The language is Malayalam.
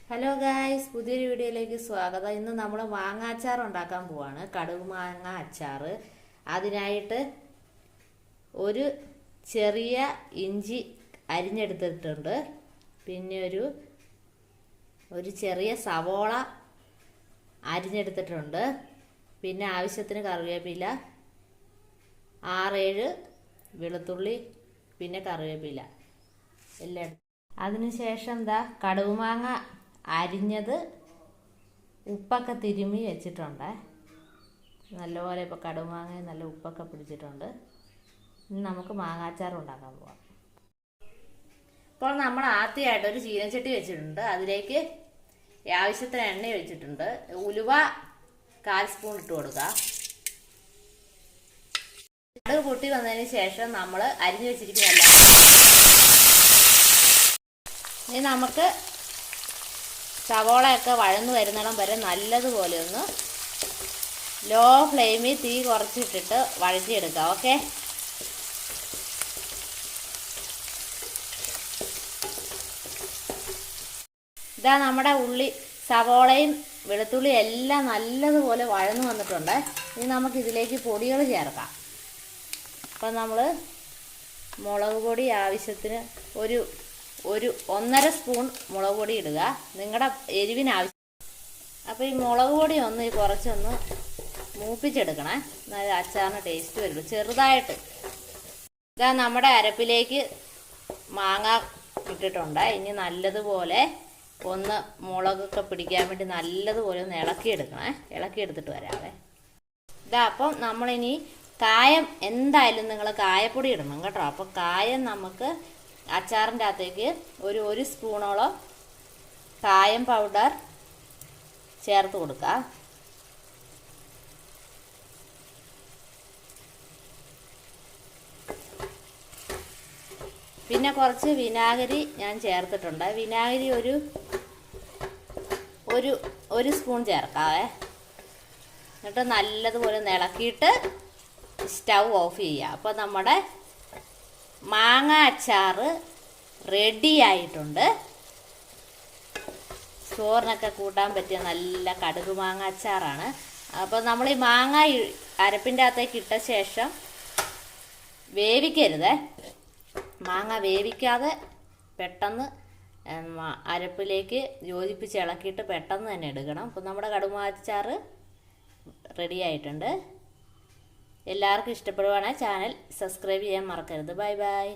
ഹലോ ഗായ്സ്, പുതിയൊരു വീഡിയോയിലേക്ക് സ്വാഗതം. ഇന്ന് നമ്മൾ മാങ്ങ അച്ചാർ ഉണ്ടാക്കാൻ പോവാണ്. കടുക് മാങ്ങ അച്ചാർ. അതിനായിട്ട് ഒരു ചെറിയ ഇഞ്ചി അരിഞ്ഞെടുത്തിട്ടുണ്ട്. പിന്നെ ഒരു ചെറിയ സവോള അരിഞ്ഞെടുത്തിട്ടുണ്ട്. പിന്നെ ആവശ്യത്തിന് കറിവേപ്പില, 6-7 വെളുത്തുള്ളി, പിന്നെ കറിവേപ്പില എല്ലാം. അതിനുശേഷം കടുക് മാങ്ങ അരിഞ്ഞത് ഉപ്പൊക്കെ തിരുമ്മി വെച്ചിട്ടുണ്ട്. നല്ലപോലെ ഇപ്പോൾ കടുമാങ്ങ നല്ല ഉപ്പൊക്കെ പിടിച്ചിട്ടുണ്ട്. ഇനി നമുക്ക് മാങ്ങാച്ചാർ ഉണ്ടാക്കാൻ പോവാം. ഇപ്പോൾ നമ്മൾ ആദ്യമായിട്ട് ഒരു ചീനച്ചട്ടി വെച്ചിട്ടുണ്ട്. അതിലേക്ക് ആവശ്യത്തിന് എണ്ണ ഒഴിച്ചിട്ടുണ്ട്. ഉലുവ 1/4 സ്പൂൺ ഇട്ട് കൊടുക്കുക. കടുക് പൊട്ടി വന്നതിന് ശേഷം നമ്മൾ അരിഞ്ഞു വെച്ചിരിക്കുന്നതല്ല. ഇനി നമുക്ക് സവോളയൊക്കെ വഴന്നു വരുന്നിടം വരെ നല്ലതുപോലെ ഒന്ന് ലോ ഫ്ലെയിമിൽ തീ കുറച്ചിട്ടിട്ട് വഴറ്റിയെടുക്കാം. ഓക്കെ, ഇതാ നമ്മുടെ സവോളയും വെളുത്തുള്ളിയും എല്ലാം നല്ലതുപോലെ വഴന്നു വന്നിട്ടുണ്ട്. ഇനി നമുക്ക് ഇതിലേക്ക് പൊടികൾ ചേർക്കാം. അപ്പം നമ്മൾ മുളക് പൊടി ആവശ്യത്തിന് ഒരു 1.5 സ്പൂൺ മുളക് പൊടി ഇടുക, നിങ്ങളുടെ എരിവിനാവശ്യം. അപ്പോൾ ഈ മുളക് പൊടി കുറച്ചൊന്ന് മൂപ്പിച്ചെടുക്കണേ, നല്ല അച്ചാറിന് ടേസ്റ്റ് വരുള്ളൂ. ചെറുതായിട്ട് ഇതാ നമ്മുടെ അരപ്പിലേക്ക് മാങ്ങ ഇട്ടിട്ടുണ്ട്. ഇനി നല്ലതുപോലെ ഒന്ന് മുളകൊക്കെ പിടിക്കാൻ വേണ്ടി നല്ലതുപോലെ ഒന്ന് ഇളക്കിയെടുത്തിട്ട് വരാവേ. ഇതാ അപ്പം നമ്മളിനി കായം എന്തായാലും നിങ്ങൾ കായപ്പൊടി ഇടണം കേട്ടോ. അപ്പോൾ കായം നമുക്ക് അച്ചാറിൻ്റെ അകത്തേക്ക് ഒരു സ്പൂണോളം കായം പൗഡർ ചേർത്ത് കൊടുക്കുക. പിന്നെ കുറച്ച് വിനാഗിരി ഞാൻ ചേർത്തിട്ടുണ്ട്. വിനാഗിരി ഒരു സ്പൂൺ ചേർക്കാവേ. എന്നിട്ട് നല്ലതുപോലെ ഇളക്കിയിട്ട് സ്റ്റൗ ഓഫ് ചെയ്യുക. അപ്പോൾ നമ്മുടെ മാങ്ങ അച്ചാർ റെഡി ആയിട്ടുണ്ട്. ചോറിനൊക്കെ കൂട്ടാൻ പറ്റിയ നല്ല കടുക് മാങ്ങ അച്ചാറാണ്. അപ്പോൾ നമ്മൾ ഈ മാങ്ങ അരപ്പിൻ്റെ അകത്തേക്ക് ഇട്ട ശേഷം വേവിക്കരുത്. മാങ്ങ വേവിക്കാതെ പെട്ടെന്ന് അരപ്പിലേക്ക് യോജിപ്പിച്ച് ഇളക്കിയിട്ട് പെട്ടെന്ന് തന്നെ എടുക്കണം. അപ്പോൾ നമ്മുടെ കടുക് മാങ്ങ അച്ചാർ റെഡി ആയിട്ടുണ്ട്. എല്ലാവർക്കും ഇഷ്ടപ്പെടുവാണെങ്കിൽ ചാനൽ സബ്സ്ക്രൈബ് ചെയ്യാൻ മറക്കരുത്. Bye bye.